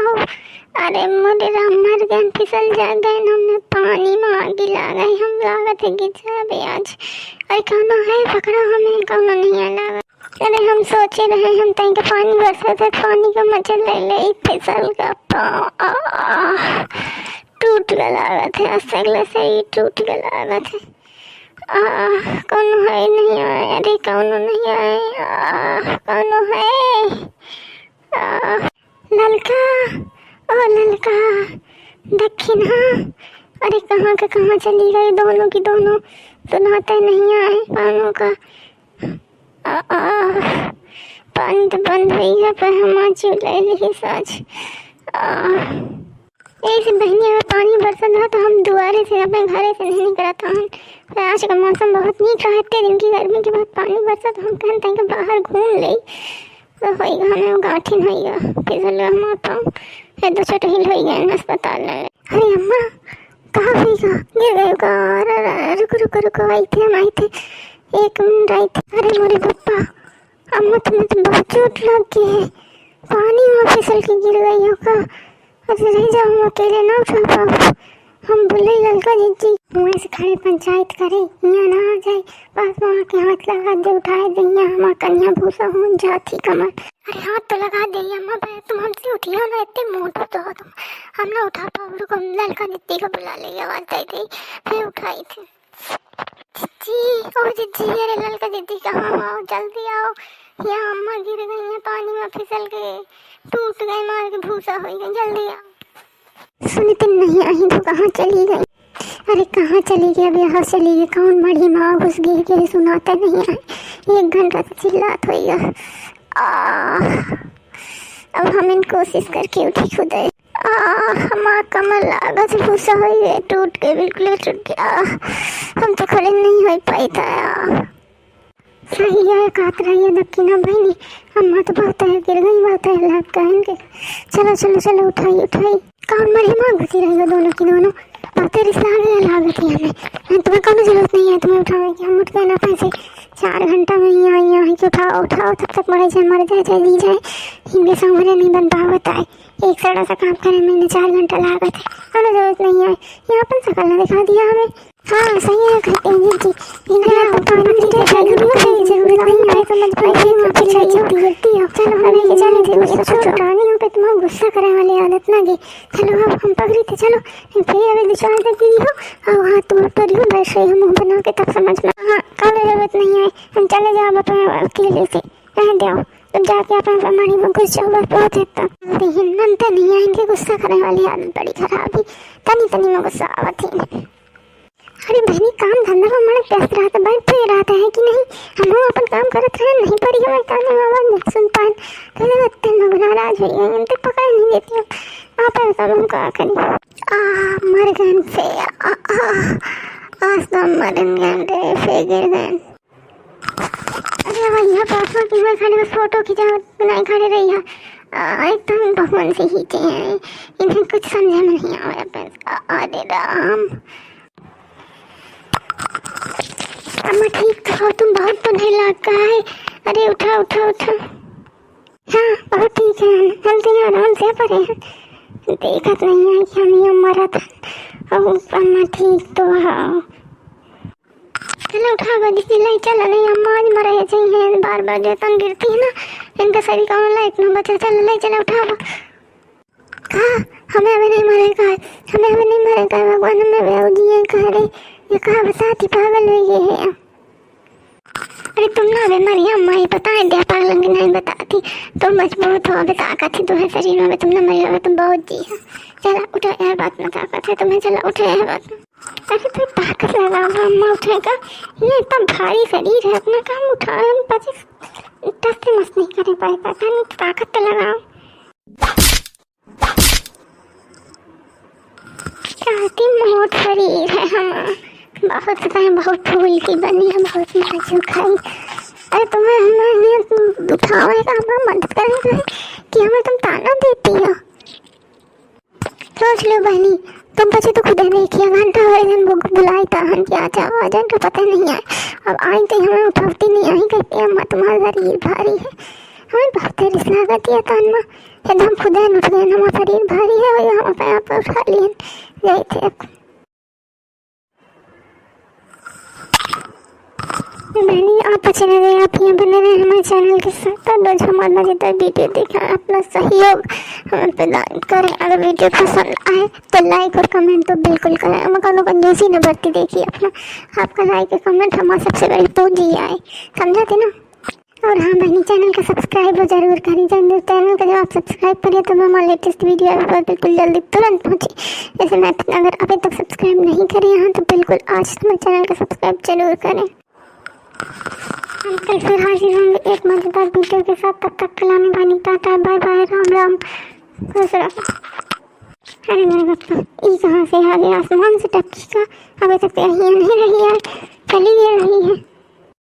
बचाओ। अरे मोरे राम, मर गए, फिसल जा गए, हमें पानी में आगे लगा, हम लागत है गिर जाबे आज। अरे कौनो है पकड़ो हमें, कौनो नहीं है लागत। अरे हम सोचे रहे हम तई के पानी बरसत है, पानी का मजा ले ले, फिसल का पाँव टूट गया लागत है, असगले से ही टूट गया लागत है। कौनो है नहीं आए, अरे कौनो नहीं आए, कौनो है ललका, ओ ललका देखी ना। अरे कहाँ के कहाँ चली गई, दोनों की दोनों सुनाते नहीं आए पानों का। पानी तो बंद हो गया, पर हम आज ले ली साज। ऐसे बहनी अगर पानी बरसत हो तो हम दुआरे से अपने घरे से नहीं निकलता हूँ। पर आज का मौसम बहुत नीक रहा, इतने दिन की गर्मी के बाद पानी बरसत, हम कहते हैं कि बाहर घूम ले तो होगा, हमें गाठी होगा, फिसल हम आता फिर दो छोटे हिल हो गए अस्पताल में। अरे अम्मा कहाँ होगा, गिर गए का, रुको रुको रुको, आई थे हम, आई थे 1 मिनट आई थे। अरे मोरे पप्पा, अम्मा तुम्हें तो बहुत चोट लग गई है, पानी में फिसल के गिर गई हो का। अरे रह जाओ, अकेले ना उठा पाओ, हम बोले ललका जीजी वहीं से खड़े पंचायत करे, यहाँ ना आ जाए, बस वहाँ के हाथ लगा दे, उठाए दे, यहाँ हमारा कन्या भूसा हो जाती कमर। अरे हाथ तो लगा दे अम्मा, तुम हमसे उठियो ना, इतने मोटा तो हो तुम, हम ना उठा पाओ, रुको ललका जीजी को बुला ले, आवाज दे दी, फिर उठाई थी। जीजी ओ जीजी, अरे ललका जीजी कहाँ आओ, जल्दी आओ, यहाँ अम्मा गिर गई है, पानी में फिसल के टूट गए, मार के भूसा हो गई, जल्दी आओ। सुनती नहीं आई तो कहाँ चली गई, अरे कहाँ चली गई, अब यहाँ चली गई, कौन बड़ी माँ घुस गई कि सुनाते नहीं आए, 1 घंटा से चिल्लात होइगा। अब हम इन कोशिश करके उठी खुद, हमारा कमर लागत भूसा हो गए, टूट गए, बिल्कुल टूट गया, हम तो खड़े नहीं हो पाई था। सही है, काट रही है नक्की ना बहनी, अम्मा तो बहुत है, गिर गई, बहुत है, लाग कहेंगे। चलो चलो चलो, उठाई उठाई, कौन मरी माँ घुसी रही हो, दोनों की दोनों बहुत रिश्ता लागत है हमें, तुम्हें कोनो जरूरत नहीं है तुम्हें उठाने की, हम उठ गए ना पैसे 4 घंटा में यहाँ यहाँ कि उठाओ उठाओ, तब तक मर जाए चाहे दी जाए, इनके सामने नहीं बन पा होता है, एक सड़ा सा काम करने में 4 घंटा लागत है, कोनो जरूरत नहीं है, यहाँ पर सकल ने दिखा दिया हमें। हाँ सही है, कहते हैं जी इन्हें तो पानी की जरूरत नहीं है, समझ पाइए माफी चाहिए होती है। चलो हम लेके चले थे, मुझे छोटा नहीं हो पे तुम्हारा गुस्सा करने वाली आदत ना गई। चलो अब हम पकड़ी थे, चलो फिर अभी 2-4 दिन की हो, और हाँ तुम तो रही हो बैठ रही हो मुँह बना के, तब समझ में। हाँ कल जरूरत नहीं है, हम चले जाओ अपने अकेले से, रह जाओ तुम जाके अपने पानी में घुस जाओ, बस बहुत है तब हिम्मत नहीं है, इनके गुस्सा करने वाली आदत बड़ी खराब है, तनी तनी में गुस्सा आवत है। अरे बहनी काम धंधा में हमारे व्यस्त रहता, बैठ तो रहता है कि नहीं, हम अपन काम करते हैं, नहीं पड़ी हमें काम में आवाज नहीं सुन पाए, कहने लगते हैं लोग नाराज हो गए, हम तो पकड़ नहीं देती हूँ, आप ऐसा हम क्या करें। मर गए से आज तो मर गए से गिर गए। अरे भैया पापा की मैं खड़े बस फोटो खिंचा नहीं खड़े रही है, एकदम भगवान से खींचे हैं, इन्हें कुछ समझ में नहीं आ रहा बस। अरे राम अम्मा ठीक तो हो तुम, बहुत तो नहीं लगा है, अरे उठा उठा उठा, हाँ बहुत ठीक है, जल्दी आराम से पड़े हैं, देखत नहीं है कि हम ये मरा था, और अम्मा ठीक तो हाँ, चलो उठा गो दीदी लाई, चलो नहीं अम्मा आज मरे चाहिए, बार बार जैतन गिरती है ना, इनका शरीर का लाइट ना बचा, चलो लाई चलो उठा गो। हाँ हमें अभी नहीं मरेगा, हमें अभी नहीं मरेगा, भगवान हमें बेहू दिए कह रहे, ये कहा बताती पागल हुई है। अरे तुम ना अबे मरी अम्मा ही पता है, क्या पागल की नहीं बताती, तुम मजबूत हो, अबे ताकत है तुम्हें शरीर में, तुम ना मरी हो, तुम बहुत जी हो, चला उठो यार, बात में ताकत है तुम्हें, चला उठो यार बात में। अरे तो ताकत लगाओ अम्मा उठेगा, ये इतना भारी शरीर है, अपना काम उठा टस मस्त नहीं कर पाएगा, ताकत तो लगाओ। कहती मोट शरीर है हमारा, बहुत फूल की बनी है, बहुत नाजुक है। अरे तुम्हें हमें उठाएगा, हमें मदद करेगा कि हमें तुम ताना देती हो, सोच लो बहनी, तुम बच्चे तो खुद देखिए, घंटा हो दिन बुलाई था हम क्या आ जाए का पता नहीं है, अब आई तो हमें उठाती नहीं आई, कहती अम्मा तुम्हारा शरीर भारी है, हमें बहुत तेज लागत है तन में एकदम खुदे उठ गए ना शरीर भारी है और हम अपने आप उठा लिए गए थे। मैंने आप अच्छे लगे आप यहाँ बने रहे हमारे चैनल के साथ और रोज हमारा जितना वीडियो देखा अपना सहयोग हमें प्रदान करें। अगर वीडियो पसंद आए तो लाइक और कमेंट तो बिल्कुल करें। हम कौन कंजूसी न बढ़ती देखिए अपना आपका लाइक और कमेंट हमारा सबसे बड़ी पूंजी आए, समझाते ना। और हाँ बहनी चैनल का सब्सक्राइब जरूर करें। चैनल का जब आप सब्सक्राइब करिए तो हमारा लेटेस्ट वीडियो आपको बिल्कुल जल्दी तुरंत पहुँचे। जैसे मैं अगर अभी तक सब्सक्राइब नहीं करें यहाँ तो बिल्कुल आज मेरे चैनल का सब्सक्राइब जरूर करें। हम कल फिर हाजिर होंगे एक मजेदार वीडियो के साथ। तब तक कलामी बनी tata bye bye Ram Ram खुश रहो। अरे मेरे बच्चों ये कहाँ से आ गया आसमान से टपकी का, अभी तक तो यही नहीं रही है, चली भी रही है।